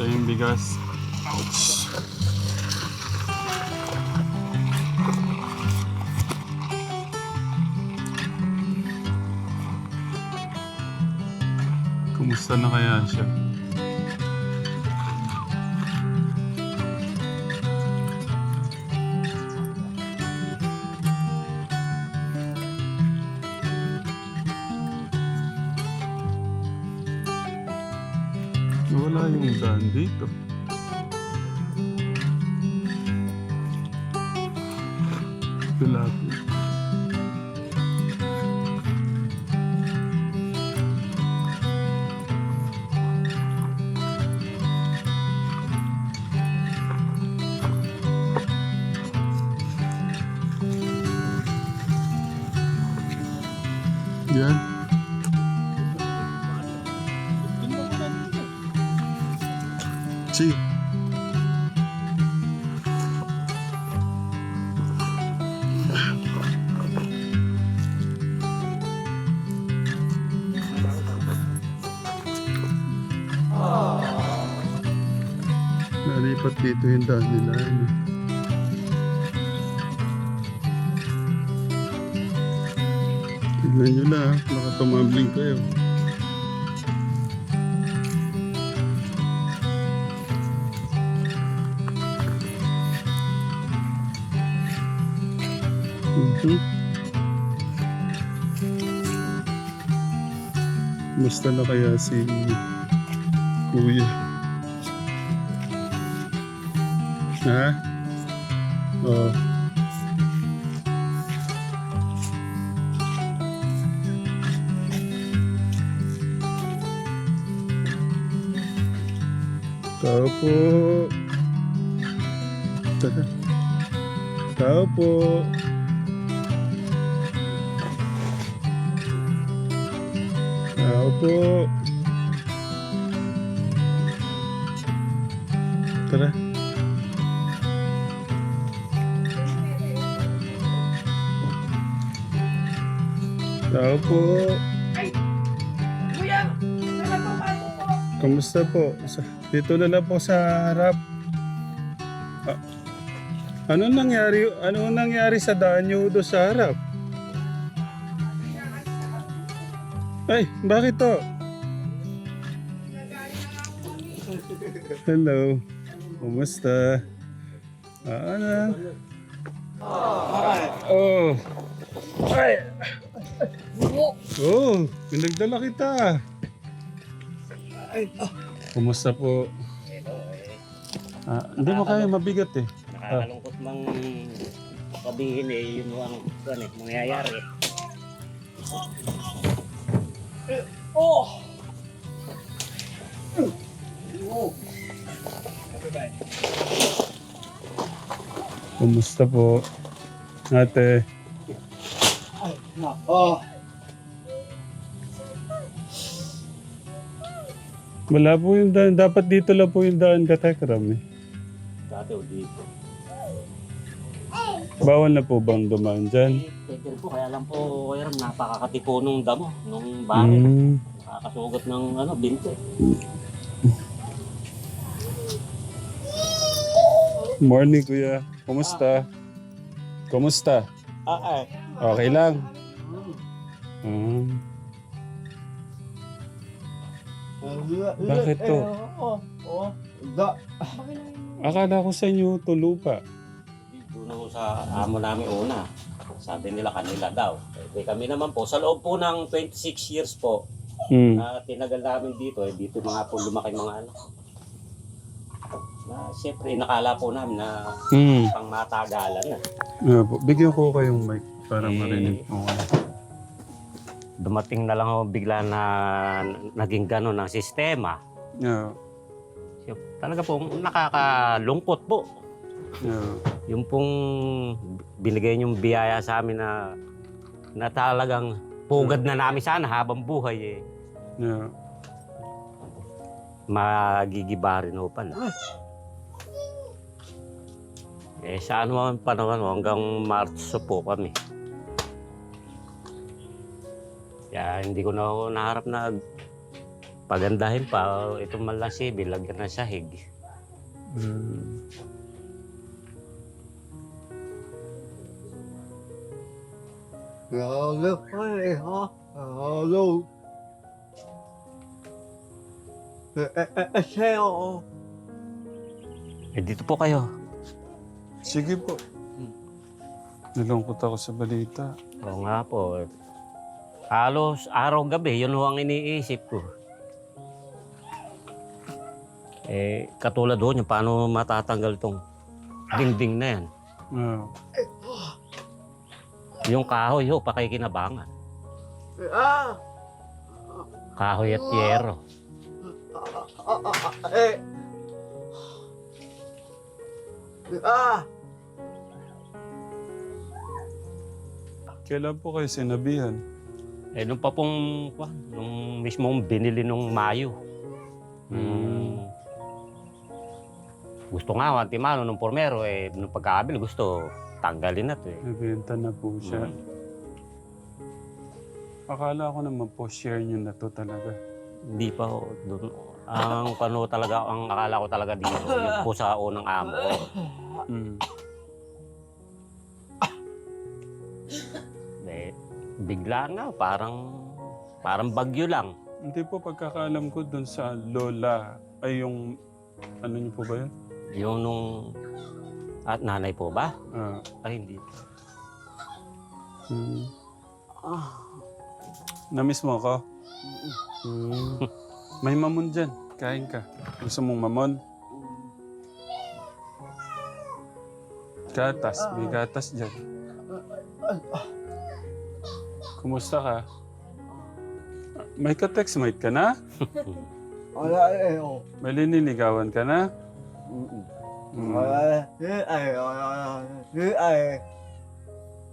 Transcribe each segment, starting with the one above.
Ito yung bigas. Ouch! Kumusta na kaya siya? Wala yung daan dito. Tilapia. Yan. Si. Nalipat dito yung daan nila. Tignan nyo lang, baka tumambling kayo. Musta na kaya si Kuya? Ha? Oh. Tao po. Tao po. Tao po. Tara. Tao po. Ay! Kuya! Nagpapalo po! Kamusta po? Dito na lang po sa harap. Ah, ano nangyari sa daan niyo doon sa harap? Ay, bakit to? Hello. Kumusta? Ano? Oh. Ay. Oh, pinagdala kita. Kumusta po? Hindi mo kaya mabigat eh. Nakakalungkot mang sabihin yun ang mangyayari. Oh! Kumusta po? Ate. Oh! Wala po yung daan. Dapat dito lang po yung daan katekram eh. Dati o dito. Bawal na po bang dumaan dyan? Pwede po, kaya lang po, kaya rin napakakatipo nung damo, nung baril. Nakakasugat ng binte. Morning kuya. Kumusta? Kumusta? Okay lang. Bakit to? Akala ko sa inyo to lupa. Doon ako sa amo namin una. Sabi nila kanila daw. Kami naman po, sa loob po ng 26 years po, na tinagal namin dito, dito mga po lumaki mga na siyempre nakala po namin na pang matagalan na. Bigyan ko kayong mic para marinig po. Dumating na lang ako bigla na naging gano'n ang sistema. Talaga po nakakalungkot po. Yung pong binigay niyong biyaya sa amin na talagang pugad na namin sana habang buhay magigibarin ho pala. Sa ano ang panahon hanggang Marso po kami. Kaya hindi ko na ako naharap na pagandahin pa, ito man lang sibil, lagyan ng sahig. Mm. Hello, hey, ha? Hello. Sa'yo. Eh, dito po kayo. Sige po. Nalungkot ako sa balita. Oo nga po. Halos araw-gabi, yun ho ang iniisip ko. Eh, katulad ho niya, paano matatanggal tong dingding na yan? Ah. Yung kahoy ho, pakikinabangan. Ah! Kahoy at yero. Eh! Ah! Kailan po kayo sinabihan? Eh, nung pa pong, nung mismong binili nung Mayo. Gusto nga, Antimano, nung pormero, eh, nung pagkakabil, gusto tanggalin na to eh. Nabenta na po siya. Akala ko naman po share niyo na to talaga. Hindi pa ho. Doon, ang ano talaga, ang akala ko talaga dito, yung po sa unang amo ko. Mm. Eh, bigla nga, parang bagyo lang. Hindi po pagkakaalam ko dun sa lola, ay yung, ano niyo po ba yun? Yung nung, at nanay po ba? Ah. Ay, hindi. Mm. Namiss mo ako? May mamon dyan. Kain ka. Gusto mong mamon? Gatas. May gatas dyan. Kumusta ka? May ka-textmate ka na? Wala eh, oh. May liniligawan ka na? Wala eh,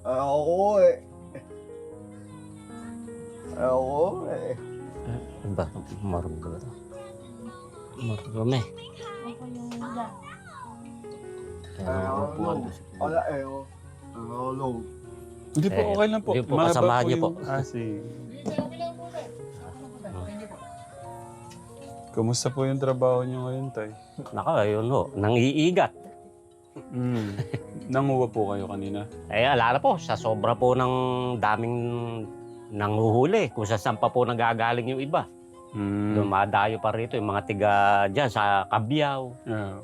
ako eh. Ako eh. Ano ba? Marunong ba? Marunong eh. Wala eh, oh. Hello. Hindi po, Eh, okay lang po. hindi po, Mahaba kasamahan niyo po. Sige. Kumusta po yung trabaho niyo ngayon, Tay? Naka, yun ho. Nangiigat. Nanguha po kayo kanina? Eh, alala po, sa sobra po ng daming nanguhuli. Kung saan pa po nagagaling yung iba. Dumadayo pa rito yung mga tiga dyan sa Kabyaw. Yeah.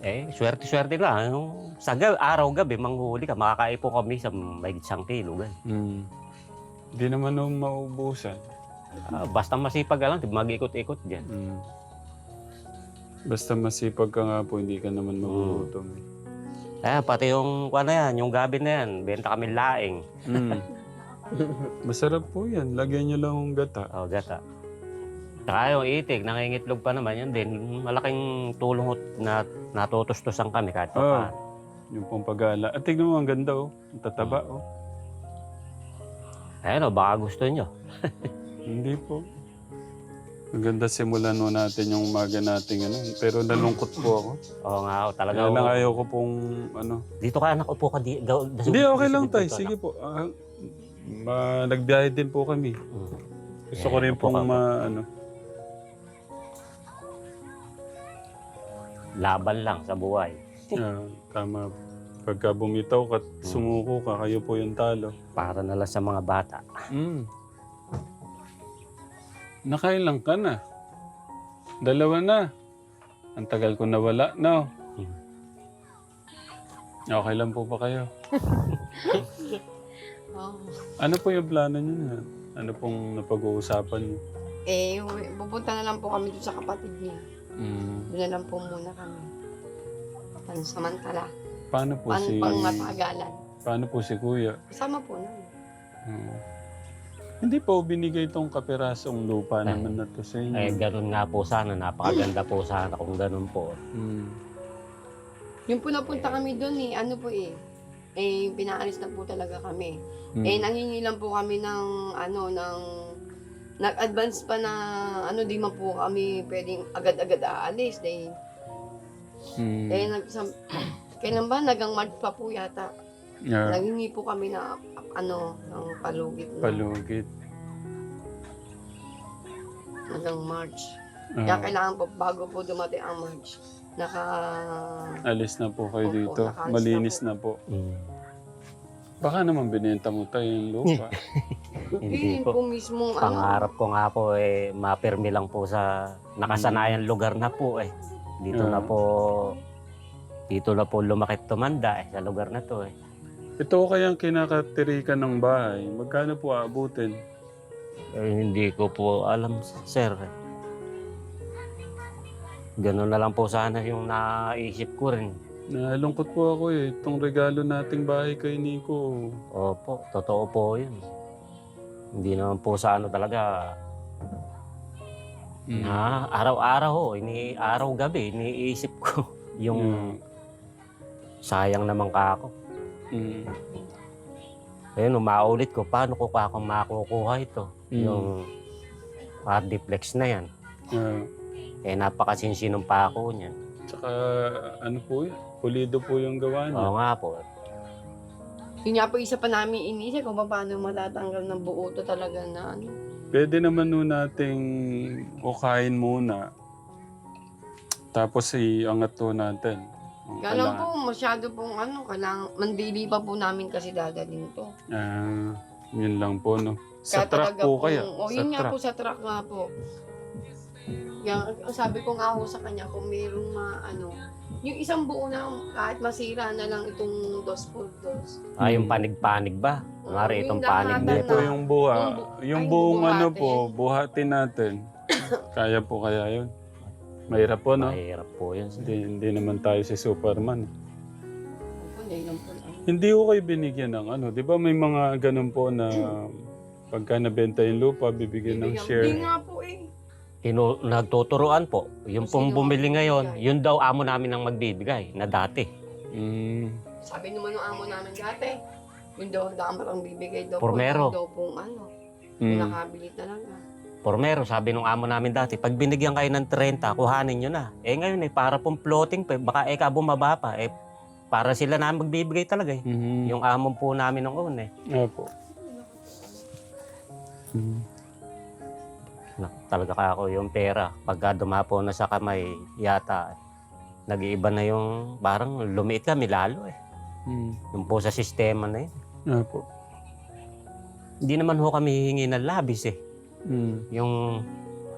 Eh, swerte-swerte lang. Yung sa araw-gabi, manghuhuli ka. Makakaipo kami sa may 1 kilo. Hindi naman nung maubusan. Basta masipag ka lang, mag-ikot-ikot dyan. Basta masipag ka nga po, hindi ka naman magugutom. Eh, pati yung, ano yan, yung gabi na yan, benta kami laing. Masarap po yan. Lagyan niyo lang ng gata. O, gata. Saka yung itik, nangingitlog pa naman yan din. Malaking tulong na natutustusan kami kahit pa paano. Yung pong pag-aala. At tignan mo, ang ganda oh. Ang tataba oh. Ayun o, baka gusto nyo. Hindi po. Ang ganda simulan mo natin yung umaga nating ano. Pero nalungkot po ako. Oo nga, talaga. Kaya lang ayaw ko pong ano. Dito ka, anak, upo ka. Hindi, okay lang tayo. Sige po. Nagbiyahe din po kami. Gusto ko rin pong ano. Laban lang sa buhay. Tama. Pagka bumitaw ka, sumuko ka, kayo po yung talo. Para na lang sa mga bata. Nakailang ka na. 2 na. Ang tagal ko nawala, no? Okay lang po ba kayo? Ano po yung plano niyo na? Ano pong napag-uusapan niyo? Eh, pupunta na lang po kami doon sa kapatid niya. Doon na lang po muna kami. Pansamantala. Paano po si... Pang matagalan. Paano po si Kuya? Kasama po na. Hindi po binigay itong kapirasong lupa naman na to sa inyo. Eh, ganun nga po sana. Napakaganda po sana kung ganun po. Yung po napunta kami doon eh, ano po eh. Eh, pinaalis na po talaga kami. Eh, nangingi lang po kami ng, nag-advance pa na, di man po kami pwedeng agad-agad aalis. Dahil, kailan ba? Nagang March pa po yata. Nangingi po kami na, ng palugit. Palugit. hanggang March. Ah, Kaya kailangan po, bago po dumating ang March, alis na po kayo Opo, dito. nakaalis na Malinis po. na po. Mm. Baka naman binenta mo tayo yung lupa. Hindi yun po. po mismong Pangarap ko nga po mapirmi lang po sa nakasanayan lugar na po eh. Dito na po lumakit tumanda sa lugar na to eh. Ito kayang kinakatirikan ng bahay. Magkano po aabutin? Hindi ko po alam, sir. Ganun na lang po sana yung naisip ko rin. Nalungkot po ako eh. Itong regalo nating bahay kay Nico. Opo, totoo po yun. Hindi naman po sa ano talaga. Araw-araw ho, araw-gabi, iniisip ko yung sayang naman ka ako. Ayun, umaulit ko, paano ko ako makukuha ito? Yung hardiplex na yan. Napakasinsinong pa ako niyan. Tsaka ano po yun? Pulido po yung gawa niya. Oo nga po. Yun nga po isa pa namin inisip kung paano matatanggal ng buo to talaga na ano. Pwede naman nun nating ukain muna. Tapos iangat to natin. Kaya lang po masyado pong ano, kailangan, mandili pa po namin kasi dadaling to. Yun lang po, no? Sa Kaya truck talaga po pong- kaya? O yun nga po, sa truck nga po. Yang, sabi ko nga ho sa kanya, kung mayroong yung isang buo na kahit masira na lang itong dos por dos. Yung panig-panig ba? Mari yung itong panig lahat na Hindi ito. po yung buha. Yung ay, buong ano buhatin. po, buhatin natin. Kaya po kaya yun? Mahirap po, no? Mahirap po yun. Hindi naman tayo si Superman. Hindi lang po. Hindi ko kayo binigyan ng ano. Di ba may mga ganun po na pagka nabenta yung lupa, bibigyan ng Hindi share. nga po eh. Nagtuturuan po. Yung pong Sino bumili ang ngayon, magbibigay? yun daw amo namin ang magbibigay na dati. Sabi naman ng amo namin dati, yung daw ang bibigay daw Pormero. po, daw pong nakabili talaga. Pormero, sabi nung amo namin dati, pag binigyan kayo ng 30, kuhanin nyo na. Ngayon para pong floating pa, baka bumaba pa. Para sila na magbibigay talaga eh. Yung amo po namin nung una eh. Opo. Talaga ka ako yung pera. Pagka dumapo na sa kamay, yata, nag-iiba na yung, parang lumiit kami lalo eh. Yung po sa sistema na yun. Opo. Hindi naman ho kami hihingi ng labis eh. Yung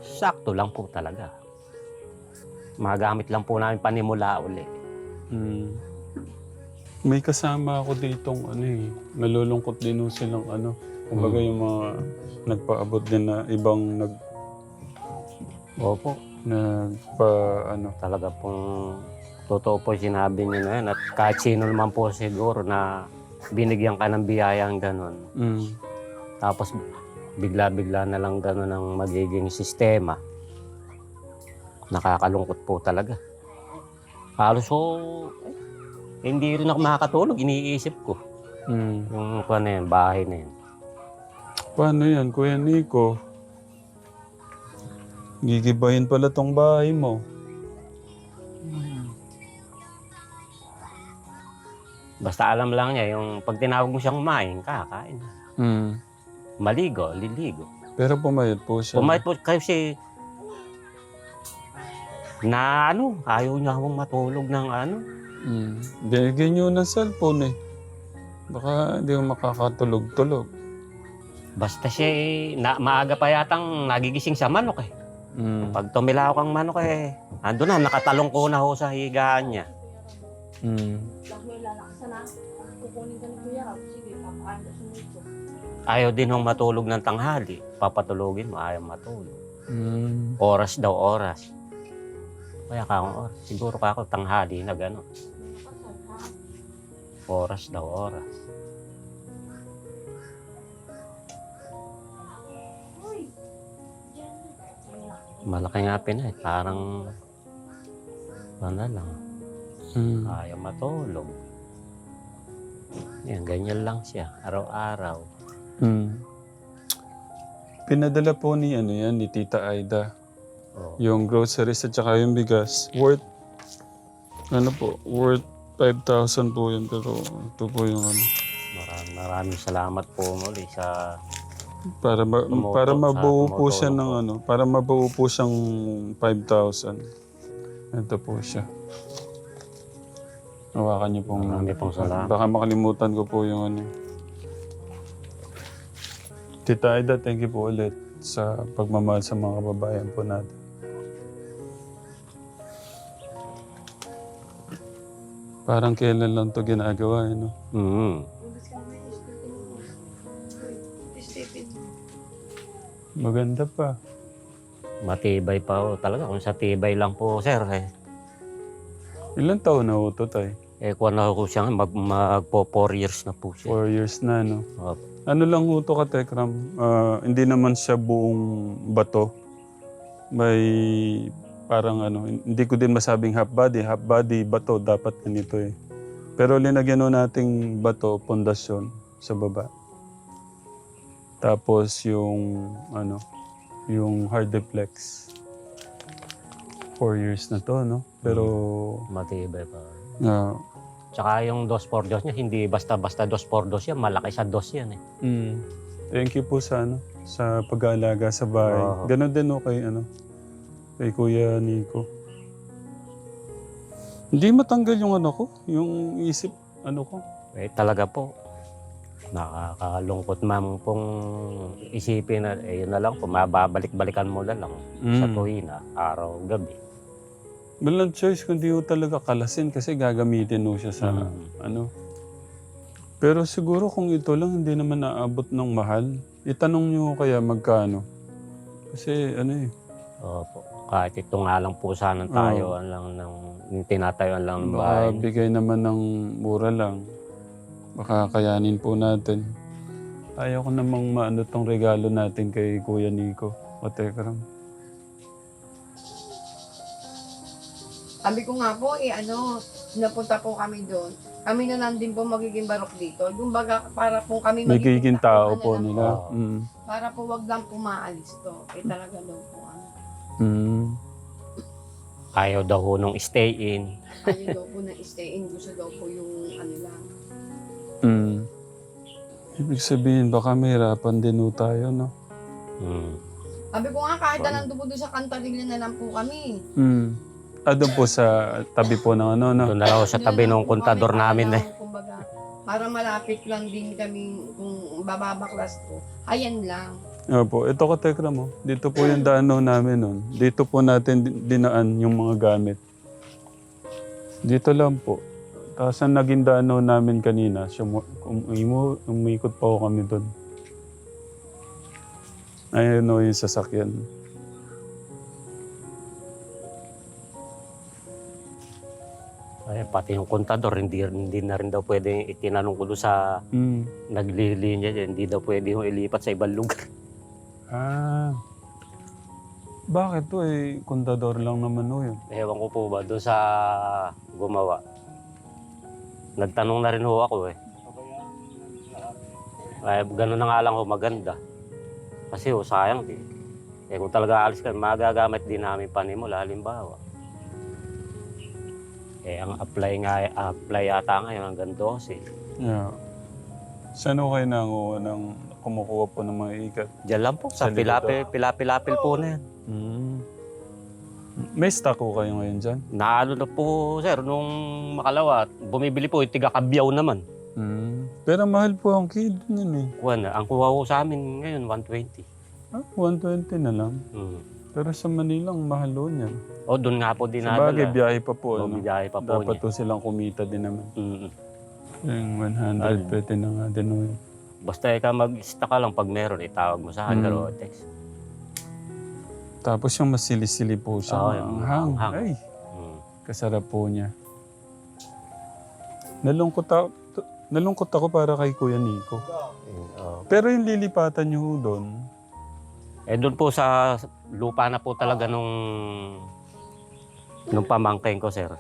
sakto lang po talaga. Magamit lang po namin panimula uli. May kasama ako ditong ano eh. Malulungkot din ho silang ano. Kumbaga yung mga nagpaabot din na ibang Opo. Talaga pong totoo po sinabi niyo na yan. At kahit sino naman po siguro na binigyan ka ng biyayang ganun. Tapos bigla-bigla na lang ganun ang magiging sistema. Nakakalungkot po talaga. Halos hindi rin ako makakatulog. Iniisip ko. Yung bahay na yan. Paano yan, Kuya Nico? Gigibahin pala tong bahay mo. Basta alam lang niya, yung pag tinawag mo siyang kumain, kakain. Maligo, liligo. Pero pumayat po siya. Pumayat po kasi na ayaw niya akong matulog ng Binigyan nyo ng cellphone eh. Baka hindi ko makakatulog-tulog. Basta siya maaga pa yatang nagigising sa manok eh. Pag tumilaw kang manok ando na, nakatalong ko na ho sa higaan niya. Ayaw din hong matulog ng tanghali. Papatulogin mo, ayaw matulog. Oras daw, oras. Kaya oras. Siguro ka ako tanghali na gano'n. Oras daw, oras. Malaki nga pinay. Parang lang. Ayaw matulog. Yan, ganyan lang siya. Araw-araw. Pinadala po ni Tita Aida. Oh. Yung groceries at saka yung bigas. Worth 5,000 po yun. Pero ito po yung Maraming salamat po muli sa para Tumutok mabuo sa po siya ng tumutulong ano, para mabuo po siyang 5,000. Ito po siya. Hawakan niyo pong... Marami pong salamat. Baka makalimutan ko po yung ano. Tita Aida, thank you po ulit sa pagmamahal sa mga kababayan po natin. Parang kailan lang to ginagawa, no? Maganda pa. Matibay pa ho talaga. Kung sa tibay lang po, sir, Ilan taon na ho to, tay? kuha na ko siya, magpo 4 years na po siya. 4 years na, no? Opo. Ano lang ho to ka, Tekram? Hindi naman siya buong bato. May parang ano, hindi ko din masabing half body, bato, dapat ganito eh. Pero linagyan ho nating bato, pundasyon sa baba. Tapos yung ano, yung hard deflex. 4 years na to, no? Pero Matibay pa. Tsaka yung 2x2 niya, hindi basta-basta 2x2 yan. Malaki sa 2 yan eh. Thank you po sa ano, sa pag-aalaga sa bahay. Oo. Ganon din ho kay ano, kay Kuya Nico. Hindi matanggal yung ano ko, yung isip ano ko. Talaga po. Nakakalungkot ma'am pong isipin na, yun na lang po, mababalik-balikan mo na lang sa tuwina, araw, gabi. Walang choice kundi ho talaga kalasin kasi gagamitin ho siya sa ano. Pero siguro kung ito lang hindi naman naabot ng mahal, itanong niyo kaya magkano. Kasi ano eh. Opo. Kahit ito nga lang po sana tayo, lang ng tinatayuan lang ng bahay. Baka bigay naman ng mura lang. Baka kayanin po natin. Ayaw ko namang maano tong regalo natin kay Kuya Nico. O Tekram. Sabi ko nga po, napunta po kami doon. Kami na lang din po magiging barok dito. Yung baga, para po kami Nagiging tao tauhan po na lang nila. po. Para po wag lang pumaalis to. Talaga daw po Ayaw daw ho nung stay in. Ayaw daw po na stay in. Gusto daw po yung ano lang. Ibig sabihin, baka mahirapan din ho tayo, no? Sabi ko nga, kahit na lang doon sa Cantarilla na lang po kami. Doon po sa tabi po ng ano, no? Doon na lang ho sa tabi ng kontador namin eh. Kumbaga, para malapit lang din kami kung bababaklas ko. Ayan lang. Opo, ito ka Tekra mo. Dito po yung daan ho namin nun. Dito po natin dinaan yung mga gamit. Dito lang po. Tapos ang naging daan ho namin kanina, umikot pa ho kami doon. Ayun ho yung sasakyan. Ay, pati yung kontador, hindi na rin daw pwede itinanong ko doon sa naglilinya dyan. Hindi daw pwede yung ilipat sa ibang lugar. Bakit to eh? Kontador lang naman ho yun. Ewan ko po ba, doon sa gumawa. Nagtanong na rin ho ako eh. Ay, gano'n na nga lang ho, maganda. Kasi ho, sayang eh. Kung talaga alis ka, magagamit din namin panimula, halimbawa. Ang apply yata ngayon hanggang 12. Yeah. Saan ho kayo nanguha ng kumukuha po ng mga ikat? Diyan lang po, sa pilapil po na yan. May stock ho kayo ngayon dyan? Naano na po, sir, nung makalawa, bumibili po, tiga-kabyaw naman. Pero mahal po ang kid yun eh. Ang kuha ko sa amin ngayon, 120. 120 na lang. Pero sa Manila, ang mahal ho niyan. O, doon nga po Sa dinadala. bagay, biyahe pa po. O, Ano? biyahe pa po Dapat niya. po silang kumita din naman. Yung 100, Ay. pwede na nga din ho yun. Basta ikaw mag-stock ka lang pag meron, itawag mo sa akin o text. Tapos yung masili-sili po siya. Oo, yung Anghang. anghang. Ay, kasarap po niya. Nalungkot ako para kay Kuya Nico. Pero yung lilipatan niyo ho doon, Doon po sa lupa na po talaga nung pamangkin ko, sir.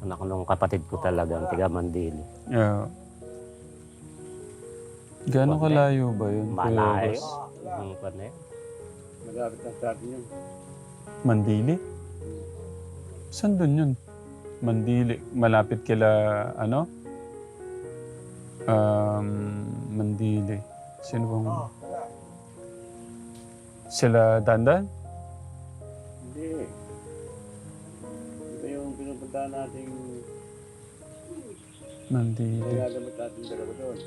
Anak nung kapatid ko talaga, ang tiga Mandili. yeah. Gano'ng kalayo ba yun? Kuya Malayo. Boss? Yung pan na yun. Malapit na sa atin yun. Mandili? Saan doon yun? Mandili. Malapit kila, ano? Mandili. Sino bang... Sila Dandan? Hindi. Ito yung pinupuntahan nating Nandito. nagagamit natin dalawa doon.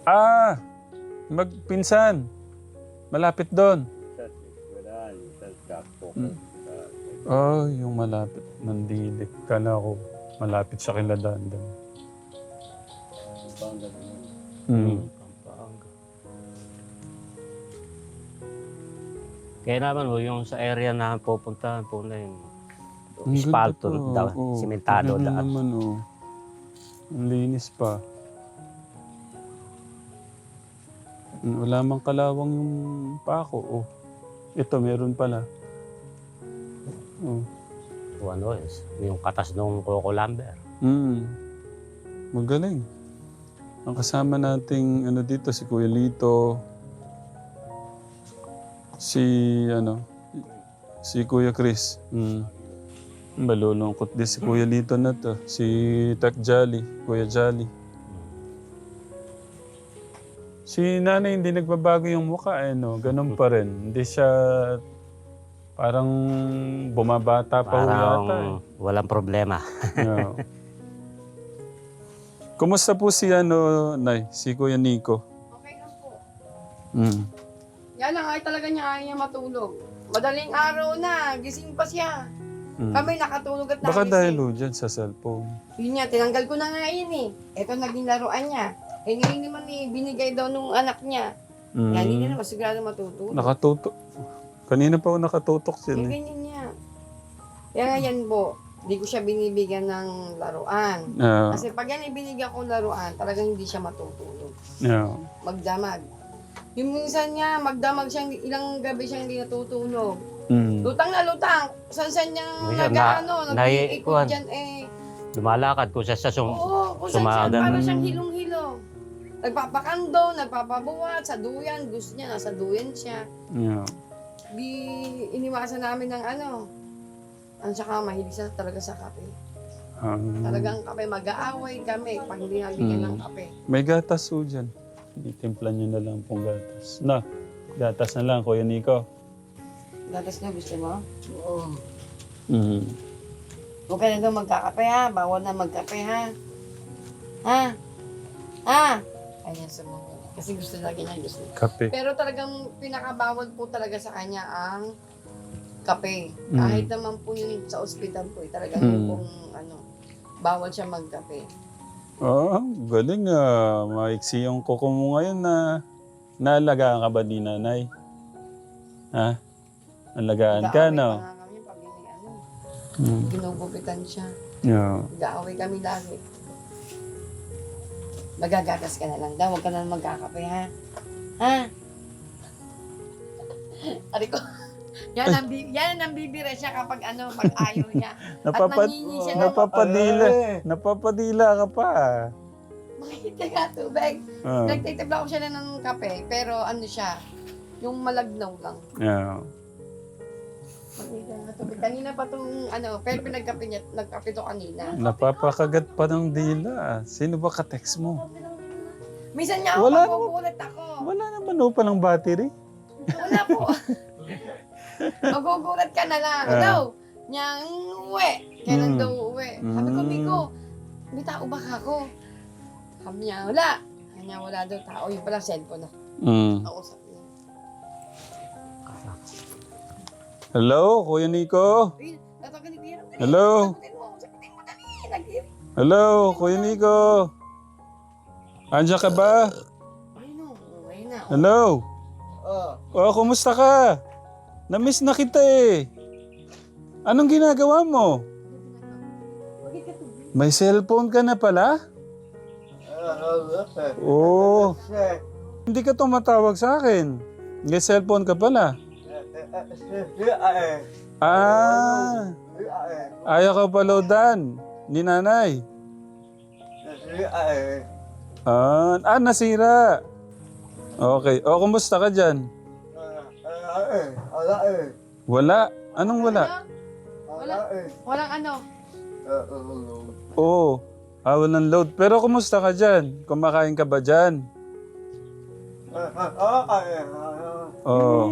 Ah! Magpinsan. Malapit doon. Sa eskwelahan, sa Gakpo. Oh, yung malapit. Nandili. Kala ko malapit sa kila Dandan. Yung panggat yun. Pampanga. Kaya naman ho, yung sa area na pupuntahan po na yung Ang ganda espalto pa. daw, Oo. simentado Tignan mo daan. naman, oh. Ang linis pa. Wala mang kalawang yung pako. Oh. Ito, meron pala. Oh. O ano, yung katas ng Coco Lumber. Magaling. Ang kasama nating ano dito, si Kuya Lito. Si Kuya Chris. Malulungkot din si Kuya Lito na to. Si Tak Jolly, Kuya Jolly. Si nanay hindi nagbabago yung mukha, no? Ganun pa rin. Hindi siya parang bumabata pa ho yata. Parang walang problema. Yeah. Kumusta po si Nay? Si Kuya Nico? Okay lang po. Mm. Yan lang, ay talaga niya ayaw niya matulog. Madaling araw na, gising pa siya. Kami nakatulog at Baka nagising. dahil ho dyan sa cellphone. Yun niya, tinanggal ko na nga yun eh. Ito naging laruan niya. Eh ngayon naman binigay daw nung anak niya. Yan, hindi na naman sigurado matutulog. Nakatutok. Kanina pa ako nakatutok siya. Yung ganyan niya. Kaya nga yan po, hindi ko siya binibigyan ng laruan. Kasi pag yan ibinigyan ko laruan, talagang hindi siya matutulog. Yeah. Magdamag. Yung minsan niya, magdamag siya, ilang gabi siya hindi natutulog. Lutang na lutang. Saan niyang Minsan, nag-ano, nag-iikot naiikuan. dyan eh. Lumalakad ko sa Oo, kung saan siya, sumagan. para siyang hilong-hilong. Nagpapakando, nagpapabuhat, sa duyan. Gusto niya, nasa duyan siya. Yeah. Di iniwasan namin ng ang saka mahilig siya talaga sa kape. Talagang kape, mag-aaway kami pag hindi nabigyan ng kape. May gatas po dyan. Itimplan nyo na lang pong gatas. Na, gatas na lang, Kuya Nico. Gatas niya, gusto mo? Oo. Mm. Huwag ka na daw magkakape ha. Bawal na magkape ha. Ha? Ha? Ayan sa mga. Kasi gusto lagi niya gusto. Kape. Pero talagang pinakabawal po talaga sa kanya ang kape. Kahit naman po yung sa ospital po, talagang yung pong bawal siya magkape. Oh, galing maiksi yung kuko mo ngayon na naalagaan ka ba ni nanay? Ha? Alagaan ka, Nag-aaway no? pa nga kami pag ginugupitan siya. Yeah. Nag-aaway kami lagi. Magagatas ka na lang daw, huwag ka na magkakape ha. Ha? Ari ko. Yan ang bibira siya kapag pag ayaw niya. At nangingi siya ng Napapadila ka pa. makikita ka tubig. Nagtitibla ko siya na ng kape, pero siya, yung malagnaw lang. Yeah. Makikita nga tubig. Kanina pa itong pero pinagkape niya, nagkape to kanina. Napapakagat pa ng dila. Sino ba ka-text mo? Minsan niya ako, Wala magugulat ako. Wala naman pa ng battery. Wala po. Magugulat ka na lang. Daw, niyang uwi. Kailan daw uwi? Sabi ko, Miko, may tao ba ako? Sabi niya, wala. Sabi niya, wala daw tao. Yung pala cellphone na. Nausap niya. Hello, Kuya Nico? Uy, tatagan ni Bira. Hello? Sagutin mo dali. Nag-iiri. Hello, Kuya Nico? Andiyan ka ba? Ayun na. Hello? Oh, kumusta ka? Namiss na kita eh. Anong ginagawa mo? May cellphone ka na pala? Oo. Hindi ka tumatawag sa akin. May cellphone ka pala. Ah. Ayaw ka paloadan ni nanay. Nasira. Okay. O, kumusta ka dyan? Wala. Anong wala? Walang Oo. Walang load. Pero kumusta ka dyan? Kumakain ka ba dyan? Oh.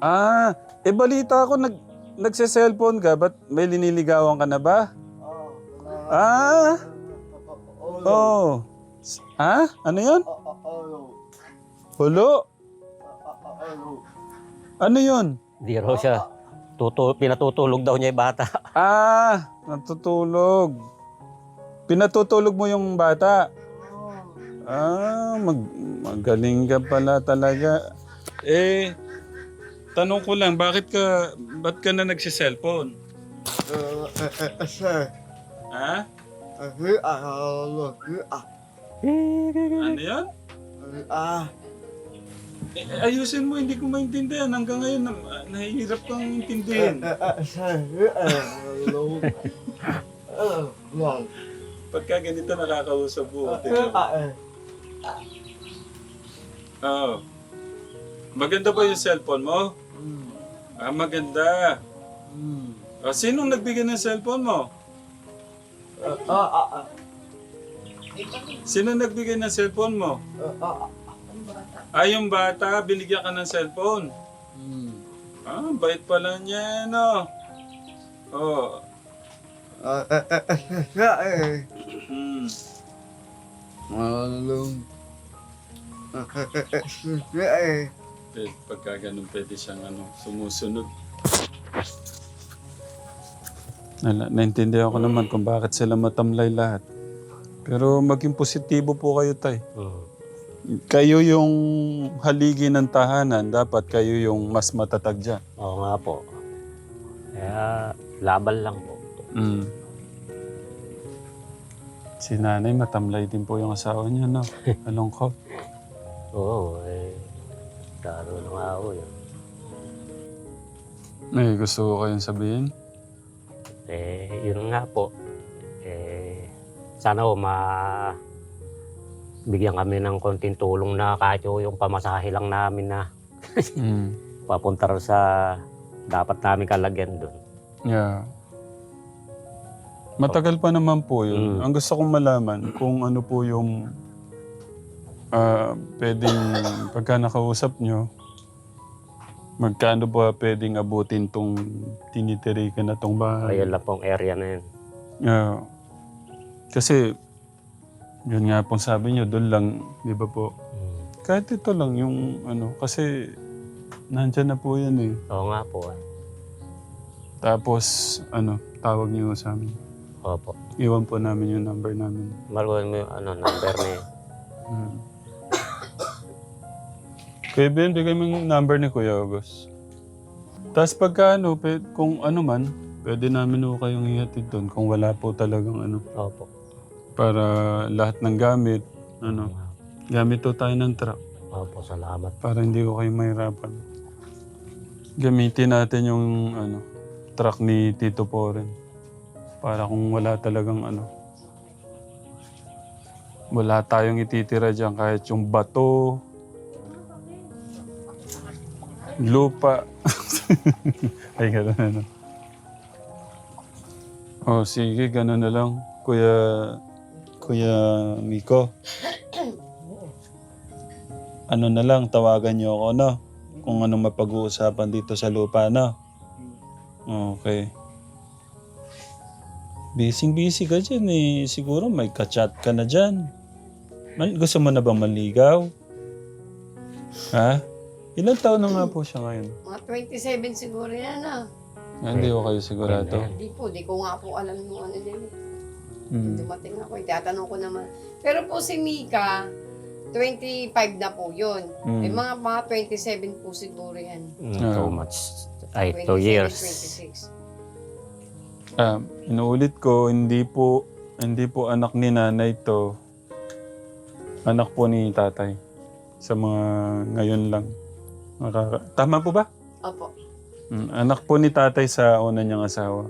Ah, balita ko nagse-cellphone ka, ba't may liniligawan ka na ba? Ah, oh. Ha? Ano yun? Hulo? Ano yun? Di raw siya. Pinatutulog daw niya yung bata. Ah, natutulog. Pinatutulog mo yung bata? Ah, magaling ka pala talaga. Tanong ko lang, ba't ka na nagsiselfone? Ha? Ano yan? Ayusin mo, hindi ko maintindihan. Hanggang ngayon, nahihirap kang intindihin. Pagka ganito nakakausap mo. Oo. Maganda ba yung cellphone mo? Ah, maganda. Sinong nagbigay ng cellphone mo? Sino nagbigay ng cellphone mo? Yung bata, binigyan ka ng cellphone. Ah, bait pala niya, no? Oh. Pagka ganun, pwede siyang sumusunod. Naintindihan ko naman kung bakit sila matamlay lahat. Pero maging positibo po kayo, tay. Kayo yung haligi ng tahanan, dapat kayo yung mas matatag dyan. Oo nga po. Kaya laban lang po. Si nanay matamlay din po yung asawa niya, no? Malungkot. Oo, laro ng ako yun. May gusto ko kayong sabihin? Yun nga po. Sana bigyan kami ng konting tulong na kahit yung pamasahe lang namin na papunta rin sa dapat namin kalagyan doon. Yeah. Matagal pa naman po yun. Ang gusto kong malaman kung ano po yung pwedeng pagka nakausap nyo, magkano ba pwedeng abutin tong tinitirikan na tong bahay? Ayun lang pong area na yun. Yeah. Kasi yun nga pong sabi nyo, doon lang, di ba po? Kahit ito lang yung kasi nandyan na po yan eh. Oo nga po. Tapos, tawag nyo sa amin. Opo. Iwan po namin yung number namin. Maluhin mo yung number na yun. Kuya Ben, bigay mo yung number ni Kuya August. Tapos pagka kung ano man, pwede namin po kayong ihatid doon kung wala po talagang Opo. para lahat ng gamit, gamit po tayo ng truck Opo, salamat. para hindi ko kayo mahirapan. Gamitin natin yung truck ni Tito Poren para kung wala talagang wala tayong ititira dyan kahit yung bato, lupa. Ay, gano'n Oh, sige, gano'n na lang. Kuya Miko. Na lang, tawagan niyo ako, no? Kung anong mapag-uusapan dito sa lupa, no? Okay. Busy ka dyan eh. Siguro may ka-chat ka na dyan. Gusto mo na bang maligaw? Ha? Ilang taon na nga po siya ngayon? Mga 27 siguro yan Hindi ko kayo sigurado. Di ko nga po alam yung din. Dumating ako, itatanong ko naman. Pero po si Mika, 25 na po yun. May mga 27 po siguro yan. So much. 2 years. 26. Inuulit ko, hindi po anak ni nanay to. Anak po ni tatay. Sa mga ngayon lang. Tama po ba? Opo. Anak po ni tatay sa una niyang asawa.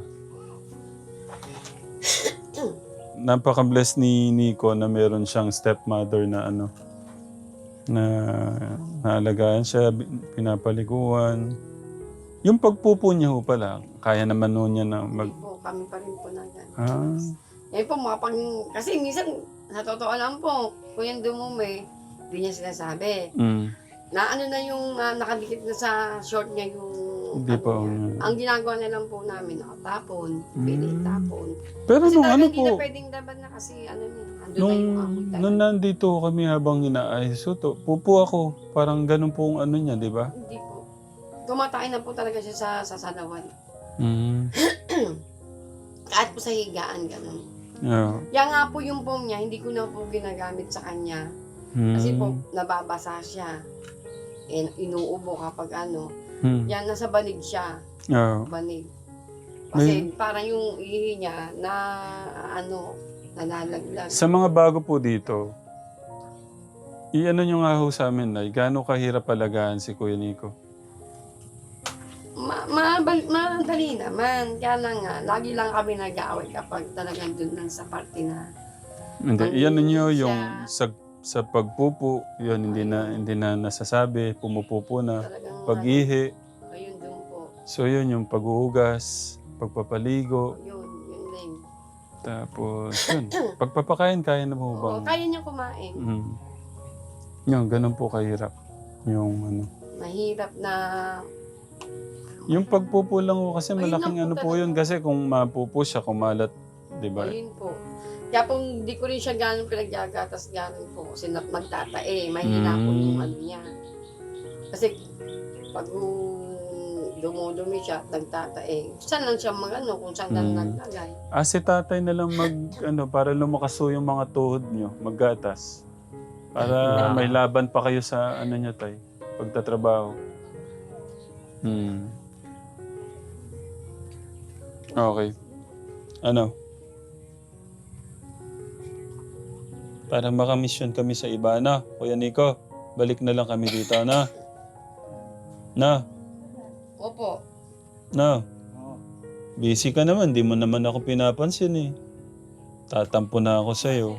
Napaka-bless ni Nico na meron siyang stepmother na na naalagaan siya, pinapaliguan. Yung pagpupo niya ho pala, kaya naman ho niya na Po, kami pa rin po na yan. Ah. Yan po, kasi minsan, sa totoo lang po, kung yung dumumi, Hindi niya sinasabi. Na ano na yung nakadikit na sa short niya yung Hindi pa. niya. Ang ginagawa na lang po namin, nakatapon, tapon. Pero Kasi nung talaga ano hindi na po, pwedeng daban na kasi ano niya, andun na nung, yung amoy talaga. nung nandito kami habang inaayos ito, pupo ako. Parang ganun po ang ano niya, di ba? Hindi po. Tumatay na po talaga siya sa salawan. Kahit po sa higaan, ganun. Yeah. Yan nga po yung foam niya, hindi ko na po ginagamit sa kanya. Kasi po, nababasa siya. Inuubo kapag ano. Yan, nasa banig siya. Yeah. Banig. Kasi parang yung ihi niya na ano, nalalaglag. Sa mga bago po dito, i-ano nyo nga ho sa amin, Nay, gaano kahirap alagaan si Kuya Nico? Madali naman. Kaya lang nga, lagi lang kami nag-aaway kapag talagang dun lang sa parte na Hindi, Ang i-ano nyo siya. yung sa pagpupo, yun, hindi na nasasabi, pumupupo na. talagang Pag-ihi, ayun dun po. so yun, yung paghuhugas, pagpapaligo, Yun din. tapos yun, pagpapakain, kaya na mo Oo, bang? kaya niya kumain. Yun, ganun po kahirap. Yung ano. Mahirap na Yung pagpupo lang ho, kasi Ayun malaking lang po ano po talaga. yun, kasi kung mapupo siya, kumalat, di ba? ayun po. Kaya po hindi ko rin siya gano'ng pinaggagatas gano'n po kasi magtatae. Mahina po yung ano niya. Kasi pag dumudumi siya at nagtatae, saan lang siya kung saan lang naglagay. Si tatay na lang para lumakas ho yung mga tuhod nyo, maggatas. Para may laban pa kayo sa ano nyo, tay, pagtatrabaho. Okay. Ano? Para makamisyon kami sa iba, na? Kuya Nico, balik na lang kami dito, na? Na? Opo. Na? Busy ka naman, di mo naman ako pinapansin eh. Tatampo na ako sa'yo.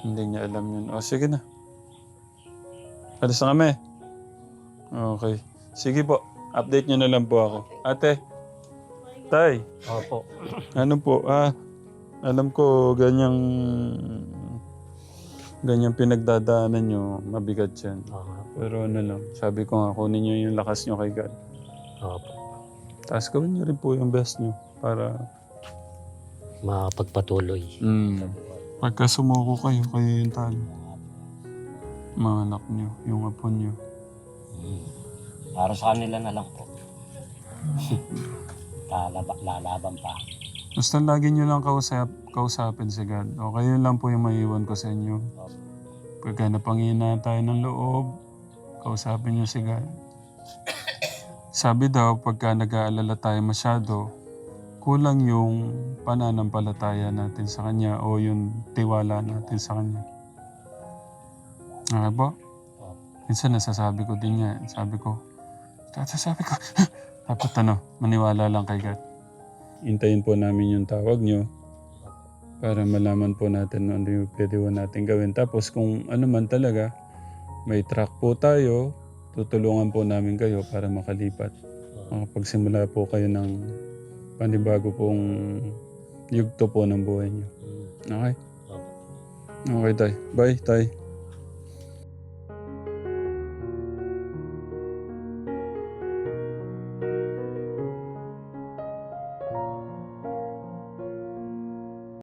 Hindi niya alam yun. O, sige na. Alis na kami. Okay. Sige po, update niyo na lang po ako. Ate, tay, Opo. ano po, alam ko ganyang pinagdadaanan nyo, mabigat yan. Pero ano lang, sabi ko nga, kunin nyo yung lakas nyo kay God. Opo. Tapos gawin nyo rin po yung best nyo para Makapagpatuloy. pagka sumuko kayo yung talo. Mga anak nyo, yung apo nyo. Para sa kanila na lang po. Lalaban pa. Basta lagi nyo lang kausapin si God. O kayo lang po yung maiwan ko sa inyo. Pagka napangina tayo ng loob, kausapin nyo si God. Sabi daw, pagka nag-aalala tayo masyado, kulang yung pananampalataya natin sa Kanya o yung tiwala natin sa Kanya. Ba? Minsan nasasabi ko din nga, sabi ko, dapat maniwala lang kay God. Hintayin po namin yung tawag nyo para malaman po natin ano yung pwede po natin gawin. Tapos kung ano man talaga, may track po tayo, tutulungan po namin kayo para makalipat. Makapagsimula po kayo ng panibago pong yugto po ng buhay nyo. Okay? Okay, tay. Bye, tay.